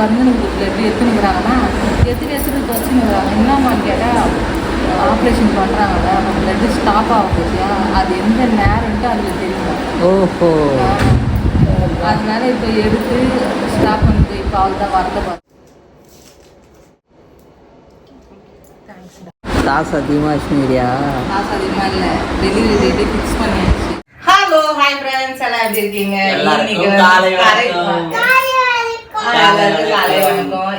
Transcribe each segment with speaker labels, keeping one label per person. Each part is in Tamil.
Speaker 1: வந்து எப்படி எடுத்துனுக்குறாங்கன்னா எடுத்துட்டு வச்சுன்னுக்குறாங்க. என்னம்மான்னு கேட்டால் ஆப்ரேஷன் பண்ணுறாங்கல்ல, அப்போ பிளட்டு ஸ்டாப் ஆக போச்சியா, அது எந்த நேரம்ட்டு அதில் தெரியும்.
Speaker 2: ஓஹோ.
Speaker 1: அதனால இப்போ எடுத்து ஸ்டாப் பண்ணிட்டு இப்போ அவள் தான் வரல பார்த்து.
Speaker 2: காசு அதிகமாக வச்சுருக்கிறியா?
Speaker 1: காசு அதிகமாக இல்லை, டெலிவரி டேட்டு ஃபிக்ஸ் பண்ணியாச்சு. ஹலோ ஹாய் ஃப்ரெண்ட்ஸ், எல்லாம் எப்படி இருக்கீங்க?
Speaker 2: காலை
Speaker 1: வணக்கம்.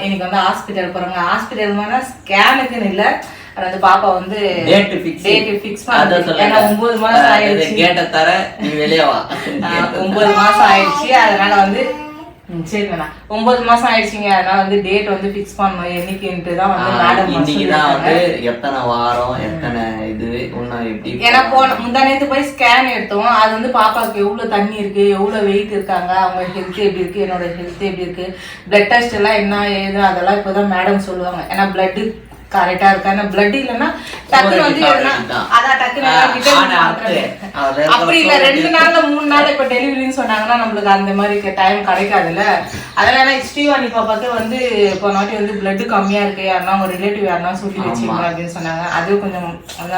Speaker 1: இன்னைக்கு வந்து ஹாஸ்பிட்டல் போறாங்க. ஹாஸ்பிட்டல் போனா ஸ்கேனுக்குன்னு இல்லை, அது பாப்பா வந்து டேட் ஃபிக்ஸ் பண்ணது. ஏன்னா 9 மாசம் ஆயிடுச்சு.
Speaker 2: கேட்ட தர நீ வெளியே வா.
Speaker 1: 9 மாசம் ஆயிடுச்சு. அதனால வந்து சரி வேணா 9 மாசம் ஆயிடுச்சுங்க. அதனால வந்து டேட் வந்து ஃபிக்ஸ் பண்ணணும் என்னைக்குன்ட்டு தான் வந்து மேடம்
Speaker 2: வந்து எத்தனை வாரம் எத்தனை இது ஒன்னும் எப்படி.
Speaker 1: ஏன்னா முந்தானேத்து போய் ஸ்கேன் எடுத்தோம். அது வந்து பாப்பாவுக்கு எவ்வளவு தண்ணி இருக்கு, எவ்வளவு வெயிட் இருக்காங்க, அவங்க ஹெல்த் எப்படி இருக்கு, என்னோட ஹெல்த் எப்படி இருக்கு, பிளட் டெஸ்ட் எல்லாம் என்ன ஏது அதெல்லாம் இப்போதான் மேடம் சொல்லுவாங்க. ஏன்னா பிளட் கரெக்டா இருக்கா, பிளட் இல்லைன்னா டக்குனு வந்து அதான் டக்குனு அப்படி இல்ல 2 நாள்ல 3 நாள் இப்ப டெலிவரின்னு சொன்னாங்கன்னா நம்மளுக்கு அந்த மாதிரி டைம் கிடைக்காதுல்ல. அதனால ஸ்ரீவாணி பாப்பாக்கு வந்து இப்போ நாட்டி வந்து பிளட் கம்மியா இருக்கு, யாருன்னா உங்க ரிலேட்டிவ் யாருன்னா சொல்லி வச்சுங்க அப்படின்னு சொன்னாங்க. அது கொஞ்சம்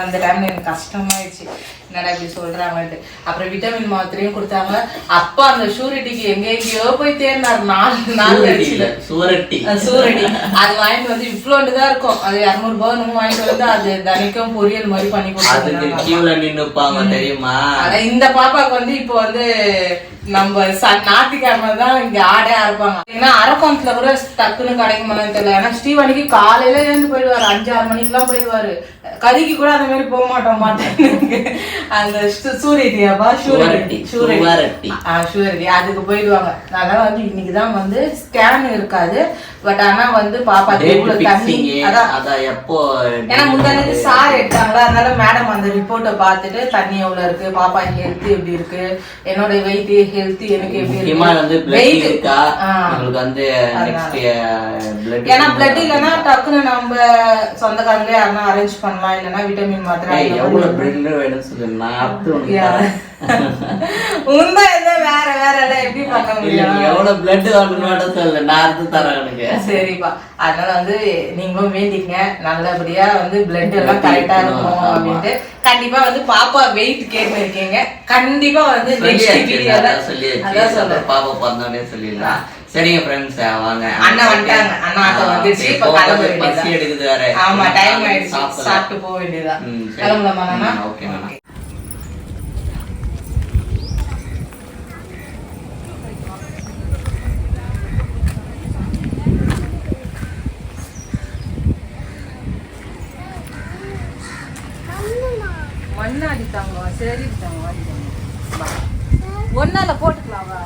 Speaker 1: அந்த டைம்ல எனக்கு கஷ்டமாயிடுச்சு, என்னடா இப்படி சொல்றாங்கன்ட்டு. அப்புறம் விட்டமின் மாத்திரையும் கொடுத்தாங்க. அப்பா அந்த ஷூரிட்டிக்கு எங்கெங்கயோ போய் தேர்னார். 4 நாள் சூரட்டி அது வாங்கிட்டு வந்து இவ்வளோண்டு தான் இருக்கும். அது 200 ரூபாய் வாங்கிட்டு வந்து அது தினைக்கும் பொரியல் மாதிரி பண்ணி கொடுத்தாங்க
Speaker 2: தெரியுமா.
Speaker 1: அதான் இந்த பாப்பாக்கு வந்து இப்போ வந்து நம்ம ஞாயிற்றுக்கிழமை தான் இங்க ஆடே அரைப்பாங்க. ஏன்னா அரக்கோணத்துல கூட டக்குன்னு கிடைக்குமான்னு தெரியல. ஏன்னா ஸ்ரீவாணிக்கு காலையில எழுந்து போயிடுவாரு, 5-6 மணிக்கெல்லாம் போயிடுவாரு. கறிக்கு கூட அந்த மாதிரி போக மாட்டேன். அந்த சூரியட்டியாப்பா ஷூரிட்டி அதுக்கு போயிடுவாங்க. அதனால வந்து இன்னைக்குதான் வந்து ஸ்கேன் இருக்காது. பட் ஆனா வந்து பாப்பா தண்ணி அதான் எப்போ ஏன்னா முந்தானது சார் எடுத்தாங்களா, அதனால மேடம் அந்த ரிப்போர்ட்டை பார்த்துட்டு தண்ணி எவ்வளவு இருக்கு, பாப்பா ஹெல்த் எப்படி இருக்கு, என்னோட வெயிட் ஹெல்த் எனக்கு எப்படி இருக்கு, ஏன்னா பிளட் இல்லைன்னா டக்குன்னு நம்ம சொந்தக்காரங்களே யாருன்னா அரேஞ்ச் பண்ணலாம், இல்லைன்னா விட்டமின் மாத்திரை உண்மை வேற வேற எல்லாம் எப்படி பண்ண முடியும்.
Speaker 2: எவ்வளவு பிளட் வேணும்னு சொல்லு, நான் அறுத்து தரேன் எனக்கு.
Speaker 1: சரிப்பா, அதனால வந்து நீங்களும் வேண்டிக்கங்க நல்லபடியா வந்து பிளட் எல்லாம் கரெக்டா இருக்கும் அப்படின்ட்டு. கண்டிப்பா வந்து பாப்பா வெயிட் கேட்டு இருக்கீங்க, கண்டிப்பா வந்து
Speaker 2: அதான் சொல்றேன், பாப்பா பிறந்தோடனே சொல்லிடலாம். சரிங்க ஃப்ரெண்ட்ஸ், வாங்க.
Speaker 1: அண்ணா வந்துட்டாங்க. அண்ணா ஆட்டோ வந்துச்சு, இப்ப கிளம்ப
Speaker 2: வேண்டியது எடுக்குது வேற.
Speaker 1: ஆமா டைம் ஆயிடுச்சு, சாப்பிட்டு போக வேண்டியதா. கிளம்பலாமா அண்ணா?
Speaker 2: ஓகே அண்ணா.
Speaker 1: மண்ணாடித்தாங்க, சரி ஒன்னால போட்டுக்கலாவா?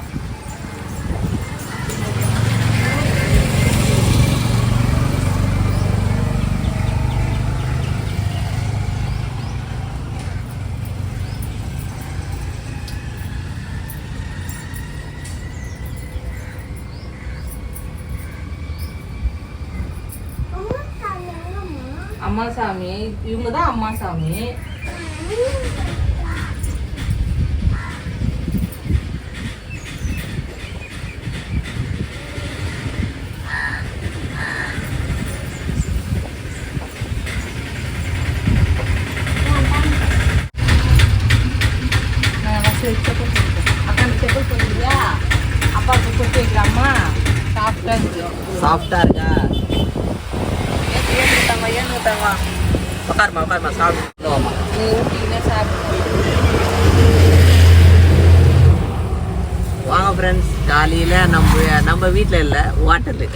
Speaker 1: அம்மா சாமி, இவங்கதான் அம்மா சாமி. அக்கா செப்பல் போடுறியா? அப்பாவுக்கு கொடுத்து வைக்கலாமா?
Speaker 2: சாஃப்டா இருக்கா? உட்காருமா சாப்பிடுவாமா.
Speaker 1: நீ ஊட்டினே சாப்பிடு.
Speaker 2: வாங்க ஃப்ரெண்ட்ஸ், காலையில் நம்ம வீட்டில் இல்லை, ஹோட்டலு.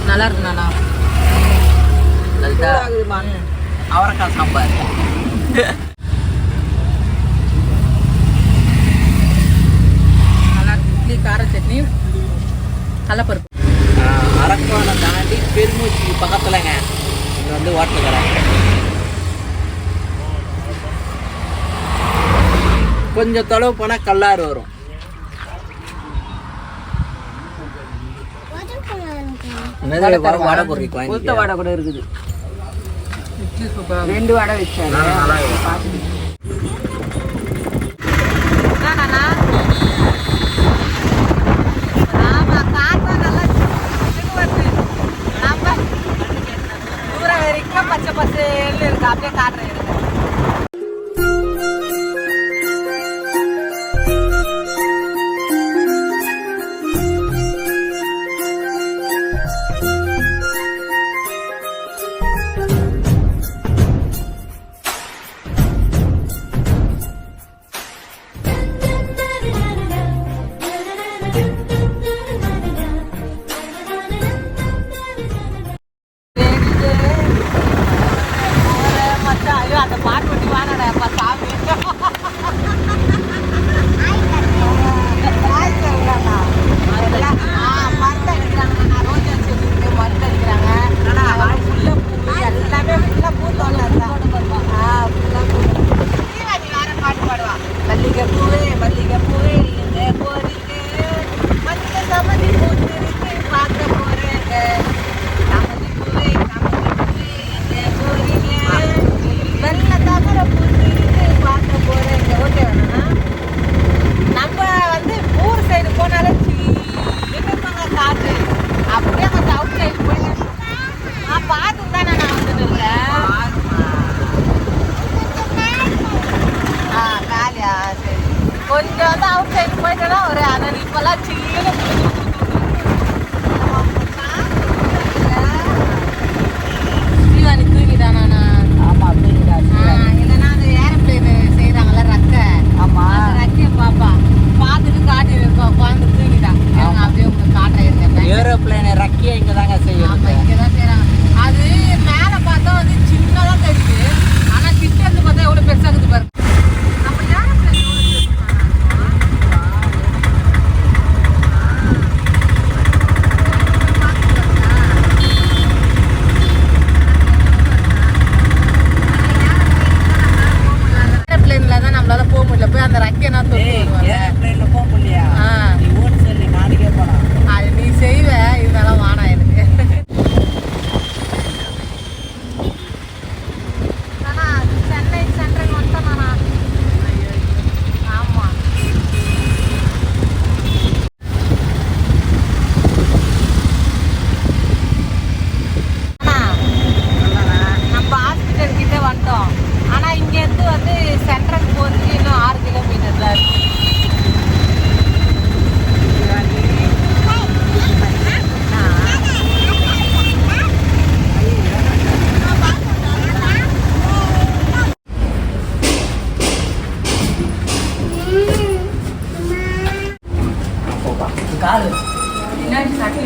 Speaker 1: நல்லா இருக்குண்ணா.
Speaker 2: அவரைக்காய் சாம்பார்.
Speaker 1: நல்லா இட்லி, கார சட்னி, கடலப்பருப்பு.
Speaker 2: அரக்கோணம் தாண்டி பெருமூச்சி பக்கத்துலங்க இங்கே வந்து ஹோட்டல் கடை. கொஞ்சம் தொலைவு போனால் கல்லாறு வரும். வடை பொருள்
Speaker 1: வடை கூட இருக்குது. 2 வடை வச்சாரு. ஆமா கார் இங்க வந்து அவுட் சைடு போயிட்டோம்னா ஒரு அனல் இப்பெல்லாம் சில்லுன்னு ஸ்ரீவாணி தூங்கிட்டானா?
Speaker 3: ஆமா தூங்கிட்டா.
Speaker 1: இல்லைன்னா அந்த ஏரோப்ளேன் செய்யறாங்கல்ல ரக்கை,
Speaker 3: ஆமா
Speaker 1: அந்த ரக்கையை பாப்பா பார்த்துட்டு காட்டி இருக்கோம் உட்காந்து தூங்கிட்டான். அப்படியே உங்களுக்கு காட்டுறேன்.
Speaker 3: ஏரோப்ளேன் ரக்கியா இங்க தாங்க செய்யும்.
Speaker 1: இங்கதான் செய்யறாங்க. அது மேல பார்த்தா வந்து சின்னதா தெரியுது, ஆனா கிட்ட இருந்து பார்த்தா எவ்வளவு பெருசா இருக்குது பாருங்க. நம்ம ஏரோப்ளேன் ஏரோப்ளேன்ல தான் நம்மளால போக முடியல. போய் அந்த ரக்கை நான்
Speaker 3: ஏரோப்ளேன்ல போக முடியா?
Speaker 1: ஆ
Speaker 3: நீ ஓட்டு சொல்லி நாளைக்கே போலாம்.
Speaker 1: அது நீ செய்வ, இதெல்லாம் வேணாம் எனக்கு. சென்னை சென்ட்ரல் மட்டும் நானா? ஆமா நம்ம ஹாஸ்பிட்டல் கிட்ட வந்துட்டோம். ஆனா இங்க இருந்து வந்து சென்ட்ரல் போறதுக்கு இன்னும் 6 கிலோமீட்டர் தான் இருக்கு.
Speaker 3: காலு
Speaker 1: பின்னாடி சட்டி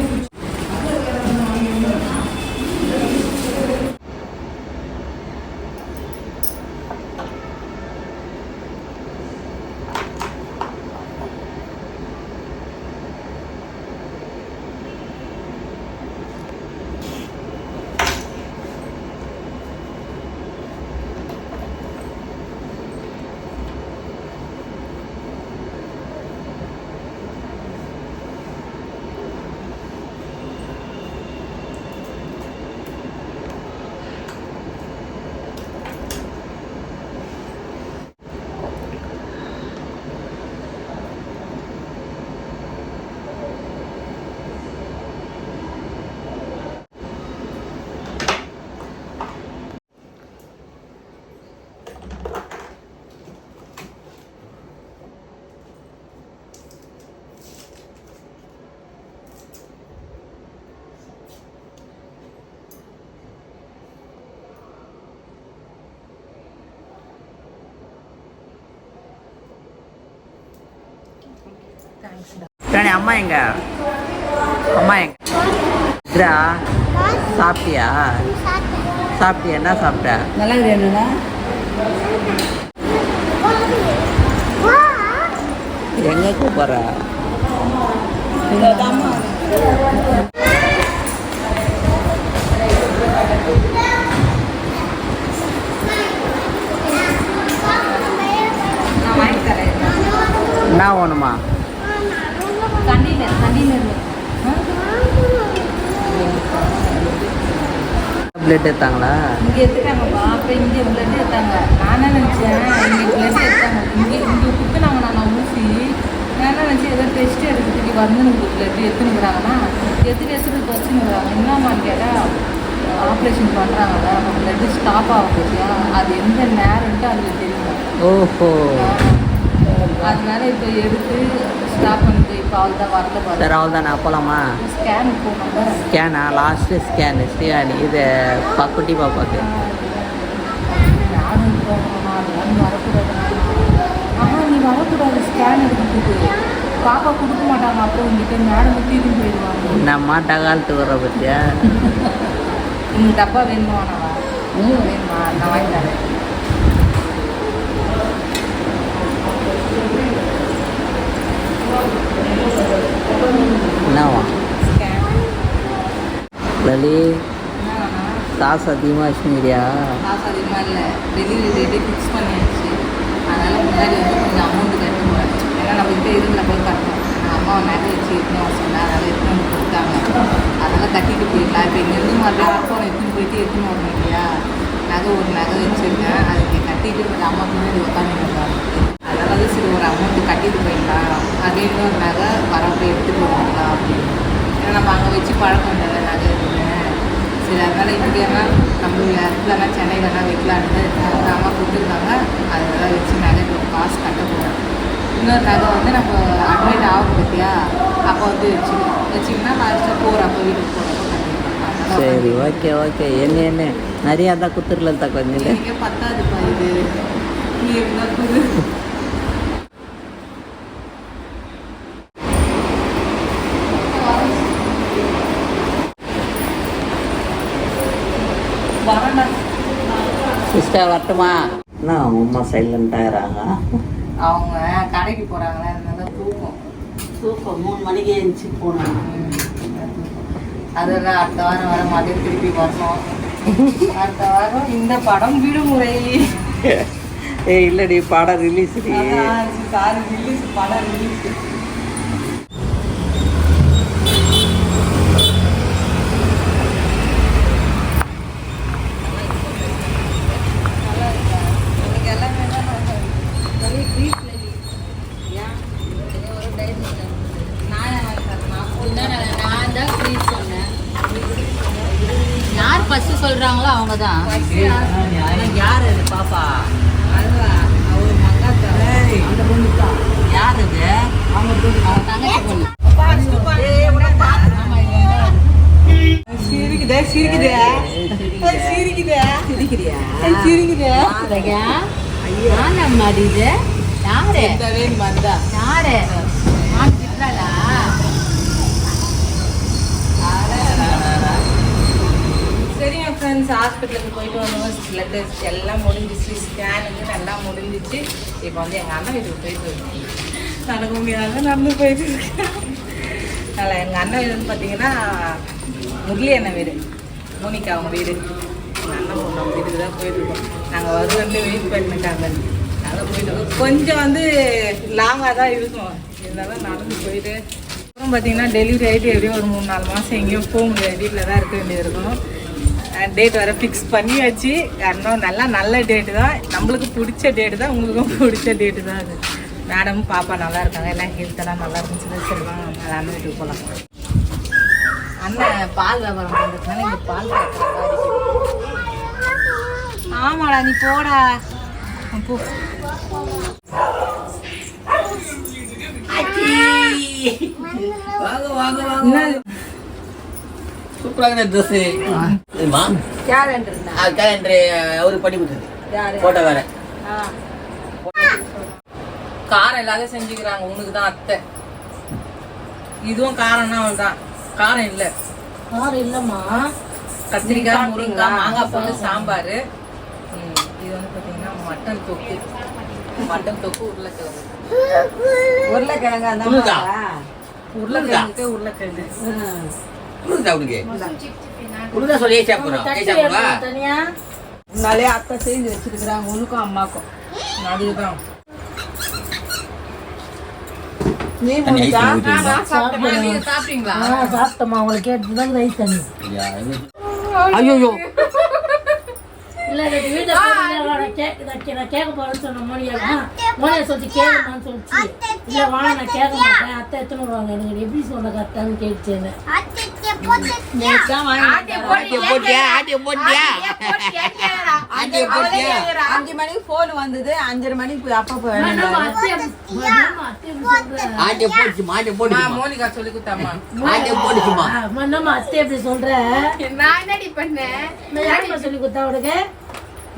Speaker 3: ராணி அம்மா எங்க? அம்மா எங்க? இதா சாப்பிட்டியா? சாப்பிட்டியா? என்ன சாப்பிட்ட?
Speaker 1: நல்லா வேணும்னா
Speaker 3: எங்க கூப்பிட்ற? என்ன வேணுமா? பிளட் எடுத்தாங்களா?
Speaker 1: இங்கே எடுத்துட்டாங்கப்பா. அப்போ இங்கே பிளட் எடுத்தாங்க. நானே நினச்சேன் இங்கே பிளட் எடுத்தாங்க. இங்கே குத்துனாங்க. நான் ஊசி நான் நினச்சேன் ஏதோ டெஸ்ட் எடுக்கிறதுக்கு வந்து உங்களுக்கு பிளட் எடுத்துனுக்குறாங்கன்னா எடுத்துட்டு வச்சுன்னுக்குறாங்க. என்னம்மான்னு கேட்டால் ஆப்ரேஷன் பண்ணுறாங்கல்ல, அப்போ பிளட்டு ஸ்டாப் ஆக போச்சியா, அது எந்த நேரம்ட்டு அதில் தெரியும்.
Speaker 3: ஓஹோ.
Speaker 1: அதனால இப்போ எடுத்து ஸ்டாப் பண்ணிட்டு இப்போ அவள் தான் வரல பாரு.
Speaker 3: சரி அவள் தானே போகலாமா?
Speaker 1: ஸ்கேனுக்கு போகணும்.
Speaker 3: ஸ்கேனா? லாஸ்ட்டு ஸ்கேனு ஸ்ரீவாணி இது குட்டி பாப்பாக்கு.
Speaker 1: நானும் போகணும். அதெல்லாம் வரக்கூடாது. ஆனால் நீ வரக்கூடாது ஸ்கேன் எடுக்கிறதுக்கு. பாப்பா கொடுக்க மாட்டாங்க. அப்போ உங்ககிட்ட மேடம் தூக்கிட்டு போயிடுவாங்க.
Speaker 3: நம்ம டகால்ட்டு வர பற்றியா?
Speaker 1: இந்த டப்பா வேணுமா? வேணுமா? நான் வாங்கி தரேன்.
Speaker 3: என்னவா?
Speaker 1: ஸ்கேன்
Speaker 3: லலி
Speaker 1: என்னன்னா
Speaker 3: காசு அதிகமாக வச்சுக்கிறியா?
Speaker 1: காசு அதிகமாக இல்லை. டெலிவரி டேட்டு ஃபிக்ஸ் பண்ணியாச்சு. அதனால் முன்னாடி வந்து கொஞ்சம் அமௌண்ட்டு கட்டணும். ஏன்னா நம்மகிட்ட இருந்த போய் கட்டணும். நான் அம்மாவை நகை வச்சு எடுத்துன்னு சொன்னேன். அதனால் எடுத்துன்னு வந்து கொடுத்தாங்க. அதனால் கட்டிட்டு போயிடலாம். இப்போ இங்கேருந்து மறுபடியும் ஆட்டோவை எடுத்துன்னு போயிட்டு எடுத்துன்னு வரணும் இல்லையா? நகை ஒரு நகை வச்சுருக்கேன். அதை இங்கே கட்டிட்டு கொஞ்சம் அம்மா பின்னாடி உட்காந்துருக்காங்க. அதனால் வந்து சரி ஒரு அமௌண்ட்டு கட்டிட்டு போயிடலாம். அதே இன்னொரு நகை வரப்போ எடுத்துகிட்டு வரலாம் அப்படின்னு. ஏன்னா நம்ம அங்கே வச்சு பழக்கம் இல்லை நகை இருக்குன்னு. சரி அதனால் இங்கேனா நம்ம இடத்துலனா சென்னையிலனா வைக்கலான்ட்டு அம்மா கொடுத்துருக்காங்க. அதெல்லாம் வச்சு நகை காசு கட்ட போகிறேன். இன்னொரு நகை வந்து நம்ம அட்மிட் ஆகும் பார்த்தியா, அப்போ வந்து வச்சிங்கன்னா லாஸ்ட்டாக போகிறப்போ வீட்டுக்கு போகிறப்போ கண்டிப்பாக.
Speaker 3: சரி, ஓகே ஓகே. என்ன நிறையா தான் குத்துருல தான் கொஞ்சம்
Speaker 1: இங்கே பத்தாதுப்பா இது, நீ இருந்தால் குது.
Speaker 3: சிஸ்டர் வரட்டுமா? என்ன அம்மா சைலண்டாகிறாங்க?
Speaker 1: அவங்க கடைக்கு போகிறாங்களே, அதனால தூக்கம்
Speaker 3: 3 மணிக்கு எழுந்துச்சி போனோம்.
Speaker 1: அதெல்லாம் அடுத்த வாரம் வர மதியம் திருப்பி வரணும். அடுத்த வாரம் இந்த படம் விடுமுறை.
Speaker 3: இல்லடி, படம் ரிலீஸ்.
Speaker 1: சாரி, ரிலீஸ், படம் ரிலீஸ்.
Speaker 4: யார் ஃபர்ஸ்ட் சொல்றாங்களோ அவங்க தான்.
Speaker 3: யார் இது பாப்பா?
Speaker 4: அந்த பொண்ணு தான்.
Speaker 3: யார் இது?
Speaker 4: அவங்க தங்கச்சி பொண்ணு.
Speaker 1: சரிங்க ஃப்ரெண்ட்ஸ், ஹாஸ்பிட்டலுக்கு போயிட்டு வந்தோம். பிளட் டெஸ்ட் எல்லாம் முடிஞ்சிச்சு, ஸ்கேனுக்கு நல்லா முடிஞ்சிச்சு. இப்போ வந்து எங்கள் அண்ணன் வீட்டுக்கு போயிட்டு நடக்க முடியாத நடந்து போயிட்டு இருக்கேன். அதில் எங்கள் அண்ணன் வீடுன்னு பார்த்தீங்கன்னா முரளி அண்ணன் வீடு, மோனிகா அவங்க வீடு. எங்கள் அண்ணன் பொண்ணு அவங்க வீட்டுக்கு தான் போயிட்டுருக்கோம். நாங்கள் வருவாங்க வெயிட் பண்ணிட்டாங்க. நாங்கள் போயிட்டுருக்கோம். கொஞ்சம் வந்து லாங்காக தான் இருக்கும், இருந்தாலும் நடந்து போயிட்டு. அப்புறம் பார்த்தீங்கன்னா டெலிவரி ஆகிட்டு எப்படியும் ஒரு 3-4 மாதம் எங்கேயும் போக முடியாது, வீட்டில் தான் இருக்க வேண்டியது இருக்கும். டேட் வர ஃபிக்ஸ் பண்ணியாச்சு. காரணம் நல்ல டேட்டு தான், நம்மளுக்கு பிடிச்ச டேட்டு தான், உங்களுக்கும் பிடிச்ச டேட்டு தான் அது. மேடம் பாப்பா நல்லா இருக்காங்க, எல்லாம் ஹெல்த்தெல்லாம் நல்லா இருக்குன்னு சொல்லி சொல்லுவாங்க. அண்ணன் வீட்டுக்கு போகலாம். அண்ணன் பால் வியாபாரம் பண்ணுறதுனால இங்கே பால் ஆமாடா, நீ போடா போ.
Speaker 2: சூப்பராக ட்ரெஸ் கேலண்டர் அவருக்கு பண்ணி கொடுத்தது போட்டோ வேற.
Speaker 1: காரம் இல்லாத செஞ்சுக்கிறாங்க, உனக்கு தான் அத்தை. இதுவும் காரம்னா அவள் தான், காரம் இல்லை.
Speaker 4: காரம் இல்லம்மா.
Speaker 1: கத்திரிக்காய், முருங்காய், மாங்காய் போட்டு சாம்பார். இது வந்து பார்த்தீங்கன்னா மட்டன் தொக்கு, உருளைக்கிழங்கு. உருளைக்கிழங்கு
Speaker 4: முன்னாலே அத்தை செஞ்சு வச்சிருக்கிறாங்க, உனக்கும் அம்மாக்கும்.
Speaker 1: அதுதான் சாப்பிட்டீங்களா?
Speaker 4: சாப்பிட்டோமா, அவங்களை கேட்டுதான் ரைஸ் தண்ணி.
Speaker 3: ஐயோ
Speaker 4: இல்லை வீட்டில் கேட்க போகிறேன்னு சொன்ன மோனியை சொல்லி கேட்கணும்னு சொல்லிச்சு. இல்லை வாங்க, நான் கேட்க மாட்டேன், அத்தை எத்தனை வருவாங்க, எனக்கு எப்படி சொல்ல கரெக்டானு கேட்டுச்சேன்னு.
Speaker 5: 5 மணிக்கு போன் வந்தது, 5:30 மணிக்கு அப்பா
Speaker 1: மோனிகா சொல்லி கொடுத்தாமா.
Speaker 4: அத்தை எப்படி சொல்ற?
Speaker 5: நான் என்னடி பண்ணேன்?
Speaker 4: யாருமா சொல்லி கொடுத்தா உனக்கு?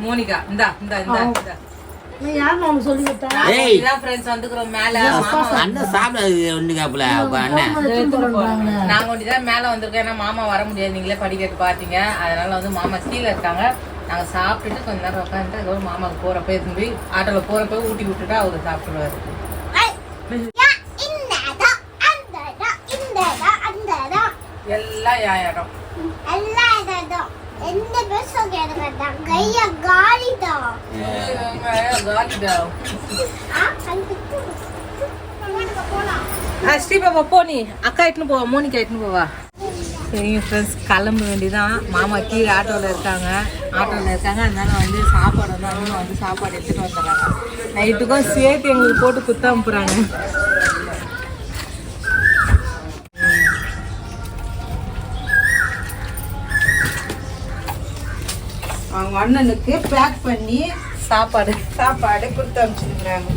Speaker 1: மோனிகா இந்தா
Speaker 4: யாருமா உனக்கு சொல்லி கொடுத்தா?
Speaker 1: நாங்க ஒண்டிதான் மேல வந்திருக்கோம். ஏன்னா மாமா வர முடியாது, நீங்களே படிக்கிறது பாத்தீங்க. அதனால வந்து மாமா கீழே இருக்காங்க. நாங்க சாப்பிட்டுட்டு கொஞ்ச நேரம் உட்காந்துட்டு அதுக்கப்புறம் மாமாவுக்கு போறப்ப திரும்பி ஆட்டோல போறப்ப ஊட்டி விட்டுட்டு அவரு சாப்பிடுவாரு. எல்லாம் யாயிரம் ஸ்ரீபாபா போ, நீ அக்கா இட்டுன்னு போவா, மோனிகா இட்டுன்னு போவா. சரிங்க ஃப்ரெண்ட்ஸ், கிளம்ப வேண்டியதான். மாமா கீழே ஆட்டோவில் இருக்காங்க. அதனால வந்து சாப்பாடு வந்து அவங்க வந்து சாப்பாடு எடுத்துகிட்டு வந்துடுறாங்க. நைட்டுக்கும் சேர்த்து எங்களுக்கு போட்டு குத்த அனுப்புகிறாங்க.
Speaker 5: அவங்க அண்ணனுக்கு பேக் பண்ணி
Speaker 1: சாப்பாடு
Speaker 5: கொடுத்து அனுப்பிச்சிருக்கிறாங்க.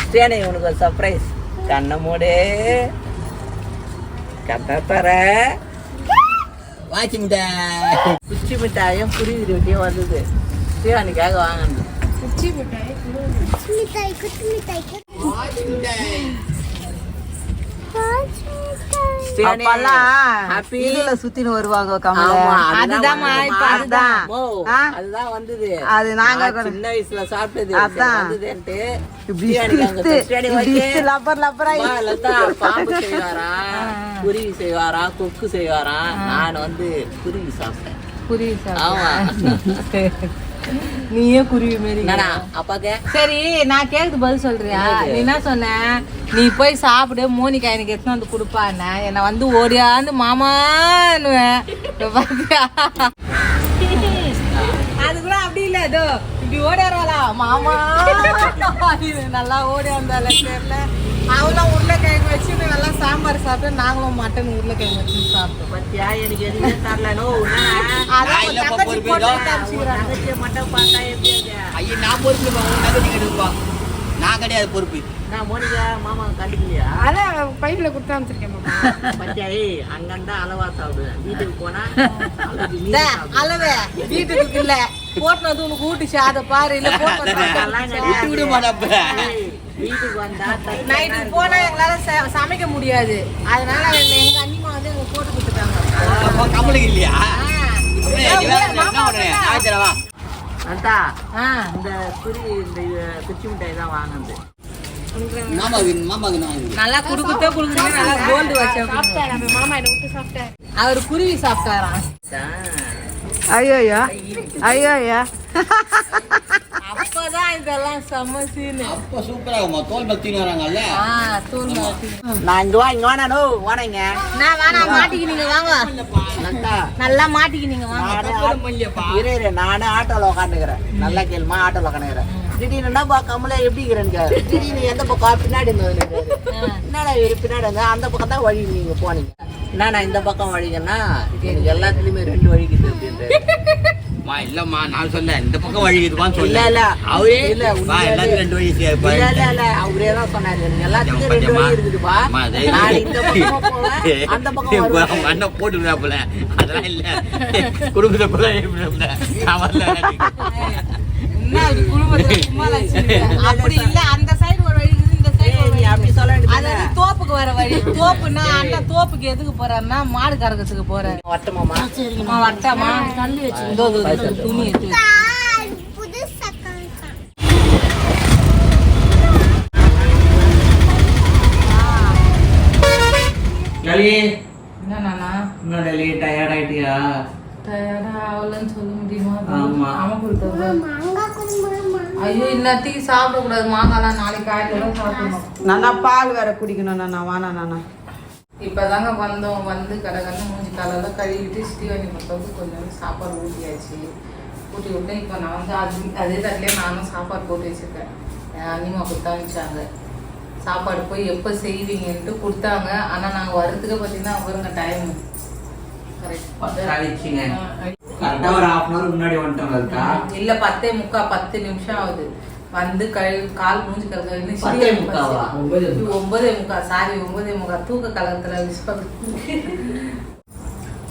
Speaker 3: ஸ்ரீயானி உனக்கு ஒரு சர்ப்ரைஸ். கண்ணை மூடு, கண்ணை தர.
Speaker 2: வாட்சி மிட்டாய்.
Speaker 3: குச்சி மிட்டாயும் குருவி ரொட்டியும் வந்தது. ஸ்ரீயானிக்காக வாங்கணும்.
Speaker 5: குச்சி மிட்டாய் இதுல சுத்தின்னு வருவாங்க கமல. அதுதான்மா இப்ப அதுதான்
Speaker 3: அதுதான் வந்தது.
Speaker 5: அது நாங்க
Speaker 3: சின்ன வயசுல சாப்பிட்டது.
Speaker 5: அதான்.
Speaker 3: வந்ததுன்ட்டு பாம்பு செய்வாரா, குருவி செய்வாரா, கொக்கு செய்வாரா. நான் வந்து குருவி சாப்பிட்டேன்.
Speaker 1: குருவி
Speaker 3: ஆமா.
Speaker 1: நீயே குருவி மாரி.
Speaker 3: அப்பாக்கே
Speaker 1: சரி, நான் கேட்குது பதில் சொல்றியா? நீ என்ன சொன்ன? நீ போய் சாப்பிடு, மோனிகா எனக்கு எடுத்து வந்து கொடுப்பான்னு. என்னை வந்து ஓடியாந்து மாமான்னுவேன். பாத்தியா? அது கூட அப்படி இல்ல, ஏதோ இப்படி ஓடியாரா மாமா. நல்லா ஓடியாந்தால தெரியல. அவளும் உருளைக்கிழங்கு வச்சு நல்லா சாம்பார் சாப்பிட்டு, நாங்களும் மட்டன் உருளைக்கிழங்கு வச்சு சாப்பிட்டோம்.
Speaker 3: பத்தியா எனக்கு எதுவுமே தரலனோ. மட்டும் பார்த்தா எப்படி
Speaker 2: ஐயா நான் பொறுப்பு எடுப்பா. நான் கிடையாது பொறுப்பு.
Speaker 3: நான் மோனிகா மாமா கண்டுக்கலையா?
Speaker 5: அதான் பைப்ல கொடுத்து அமைச்சிருக்கேன்.
Speaker 3: பத்தியா அங்கந்தான் அளவா சாப்பிடுவேன். வீட்டுக்கு போனா
Speaker 1: அளவே வீட்டுக்கு இல்ல போட்டது உனக்கு ஊட்டுச்சு. அதை பாரு. இல்ல
Speaker 2: விட்டு விட மாட்டேன்.
Speaker 3: வீட்டுக்கு வந்தா
Speaker 1: நைட்டுக்கு போனா எங்களால சமைக்க முடியாது. அதனால எங்க அண்ணிமா வந்து எங்க போட்டு கொடுத்துட்டாங்க.
Speaker 2: கமலுக்கு இல்லையா?
Speaker 3: அந்தா இந்த குருவி இந்த குச்சி மிட்டாய் தான் வாங்குது.
Speaker 1: நல்லா குடுக்குறதே நல்லா கோல்டு வச்சேன்.
Speaker 5: மாமா என்ன விட்டு சாப்பிட்டேன்.
Speaker 1: அவர் குருவி சாப்பிட்டாராம்.
Speaker 5: ஐயோயா ஐயோயா.
Speaker 1: அப்பதான் இதெல்லாம் செம்ம சீனு.
Speaker 2: அப்ப சூப்பரா தோல் பக்தின்னு வராங்கல்ல.
Speaker 1: தூள் மாத்தி.
Speaker 3: நான் இங்க வாங்க வானங்க.
Speaker 1: நான் வேணா மாட்டிக்கினீங்க வாங்க. நல்லா மாட்டிக்கினீங்க வாங்க.
Speaker 3: நானே ஆட்டோல உட்காந்துக்கிறேன். நல்லா கேளுமா, ஆட்டோல உட்காந்துக்கிறேன். திடீர்னு என்னப்பா கமலை எப்படி இருக்கிறேன்னு திடீர்னு எந்த பக்கம் பின்னாடி இருந்தது. என்னடா பின்னாடி இருந்தா அந்த பக்கம் தான் வழி நீங்க போனீங்க. என்னண்ணா இந்த பக்கம் வழிங்கன்னா எனக்கு எல்லாத்துலயுமே 2 வழிக்குது அப்படின்ட்டு.
Speaker 2: இல்லம்மா நான் சொல்ல இந்த பக்கம் வழிக்குதுப்பான்னு சொல்ல.
Speaker 3: இல்ல
Speaker 2: அவரே
Speaker 3: இல்ல
Speaker 2: எல்லாத்துக்கும் 2 வழி.
Speaker 3: இல்ல அவரே தான் சொன்னாரு. எனக்கு எல்லாத்துக்கும் 2 வழி இருக்குதுப்பா. நான் இந்த பக்கம் போவேன், அந்த பக்கம் வருவேன்.
Speaker 2: அண்ணன் போட்டுக்கிறாப்புல. அதெல்லாம் இல்ல குடும்பத்தை போல நான் வரல.
Speaker 1: அப்படி இல்ல, அந்த சைடு ஒரு வழி இருக்குது, இந்த சைடு
Speaker 3: அப்படி சொல்ல
Speaker 1: அது தோப்புக்கு வர வழி. தோப்புன்னா அண்ணன் தோப்புக்கு எதுக்கு போறாருன்னா மாடு கறக்கிறதுக்கு போறாரு.
Speaker 3: வட்டமாமா
Speaker 1: வட்டமா தள்ளி வச்சு துணி எடுத்து என்னண்ணா
Speaker 3: டயர்ட் ஆயிட்டியா?
Speaker 1: அவ்வளோன்னு சொல்ல முடியுமா?
Speaker 3: ஆமா.
Speaker 1: அம்மா கொடுத்தது. ஐயோ இன்னத்துக்கு சாப்பிட கூடாது. மாங்காலாம் நாளைக்கு காய்கறி சாப்பிடணும்.
Speaker 5: நானா பால் வேற குடிக்கணும். நானா வானா நானா
Speaker 1: இப்பதாங்க வந்தோம். வந்து கடகன்னு மூஞ்சி காலெல்லாம் கழுவிட்டு ஸ்ரீவாணி மக்களுக்கு கொஞ்சம் சாப்பாடு ஊட்டியாச்சு. ஊட்டி விட்டு இப்போ நான் வந்து அதே தட்டிலே நானும் சாப்பாடு போட்டு வச்சிருக்கேன். அண்ணிமா கொடுத்தா வச்சாங்க. சாப்பாடு போய் எப்போ செய்வீங்கன்ட்டு கொடுத்தாங்க. ஆனால் நாங்கள் வரதுக்கு பார்த்தீங்கன்னா அவருங்க டைம் இல்ல 10 நிமிஷம் ஆகுது. வந்து கால் மூஞ்சி கழுவி 9:45 சாரி 9:45 தூக்க கலகத்துல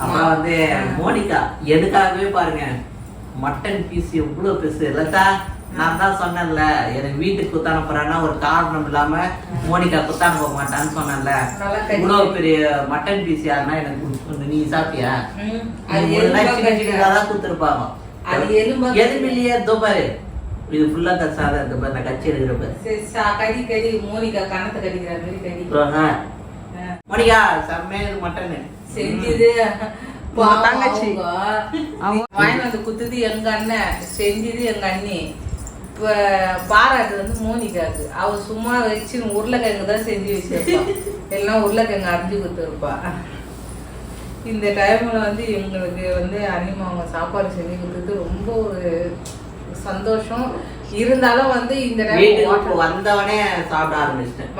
Speaker 3: அப்புறம் வந்து மோனிகா எதுக்காகவே பாருங்க மட்டன் பீஸ் எவ்வளவு பெருசு இல்லத்தா. நான் தான் சொன்னேன்ல எனக்கு வீட்டுக்கு குத்தான போறேன்னா ஒரு காரணம் இல்லாம மோனிகா குத்தான போக மாட்டான்னு சொன்னேன்ல. இவ்வளவு பெரிய மட்டன் பீஸ் யாருன்னா எனக்கு நீ சாப்பிட்டியா? சின்னதான் குத்துருப்பாங்க. எதுவும் இல்லையே பாரு. இது ஃபுல்லா கசாத நான் கட்சி எடுக்கிறப்ப
Speaker 1: கறி மோனிகா கணத்தை கடிக்கிற மாதிரி கறி.
Speaker 3: மோனிகா செம்மையா இது மட்டன்
Speaker 1: செஞ்சது
Speaker 5: தங்கச்சி
Speaker 1: வாங்கி வந்து குத்துது எங்க அண்ணன், செஞ்சது எங்க அண்ணி. இப்ப பாராட்டு வந்து மோனிகாக்கு. அவ சும்மா வச்சு உருளைக்கிழங்கு தான் செஞ்சு வச்சிருப்பா. எல்லாம் உருளைக்கிழங்கு அரைஞ்சு கொடுத்துருப்பா. இந்த டைம்ல வந்து எங்களுக்கு வந்து அண்ணிமா அவங்க சாப்பாடு செஞ்சு கொடுத்தது ரொம்ப ஒரு சந்தோஷம். இருந்தாலும் வந்து இந்த டைம்
Speaker 3: வந்தவனே சாப்பிட ஆரம்பிச்சிட்டேன்.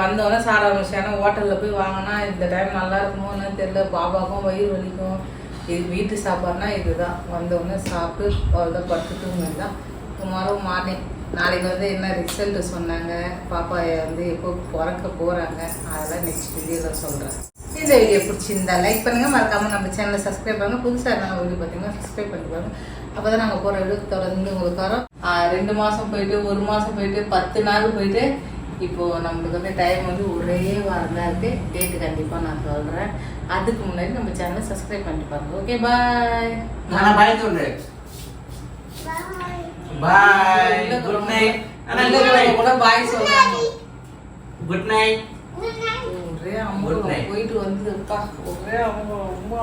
Speaker 1: ஹோட்டல்ல போய் வாங்கினா இந்த டைம் நல்லா இருக்குமோன்னு தெரியல. பாபாக்கும் வயிறு வலிக்கும். இது வீட்டு சாப்பாடுனா இதுதான். வந்தவொடனே சாப்பிட்டு அவ்வளோதான் படுத்துட்டு தான் டுமாரோ மார்னிங் நாளைக்கு வந்து என்ன ரிசல்ட் சொன்னாங்க, பாப்பா வந்து எப்போ பிறக்க போகிறாங்க, அதெல்லாம் நெக்ஸ்ட் வீடியோவில் சொல்கிறேன். இந்த வீடியோ பிடிச்சிருந்தா லைக் பண்ணுங்கள், மறக்காமல் நம்ம சேனலை சப்ஸ்கிரைப் பண்ணுங்கள். புதுசாக நாங்கள் வீடியோ பார்த்தீங்கன்னா சப்ஸ்கிரைப் பண்ணிப்பாங்க. அப்போ தான் நாங்கள் போகிற வீடியோ தொடர்ந்து உங்களுக்கு வரோம். 2 மாதம் போயிட்டு 1 மாதம் போயிட்டு 10 நாள் போயிட்டு இப்போது நம்மளுக்கு வந்து டைம் வந்து ஒரே வாரம் தான் இருக்குது. டேட்டு கண்டிப்பாக நான் சொல்கிறேன். அதுக்கு முன்னாடி நம்ம சேனலை சப்ஸ்கிரைப் பண்ணிட்டு பாருங்க. Okay bye.
Speaker 3: நான் பாய் சொல்லு. பாய். Good night.
Speaker 1: கூட பாய் சொல்றாங்க.
Speaker 3: Good night.
Speaker 1: ஒரே அம்மா போயிட்டு வந்ததுப்பா. ஒரே அம்மா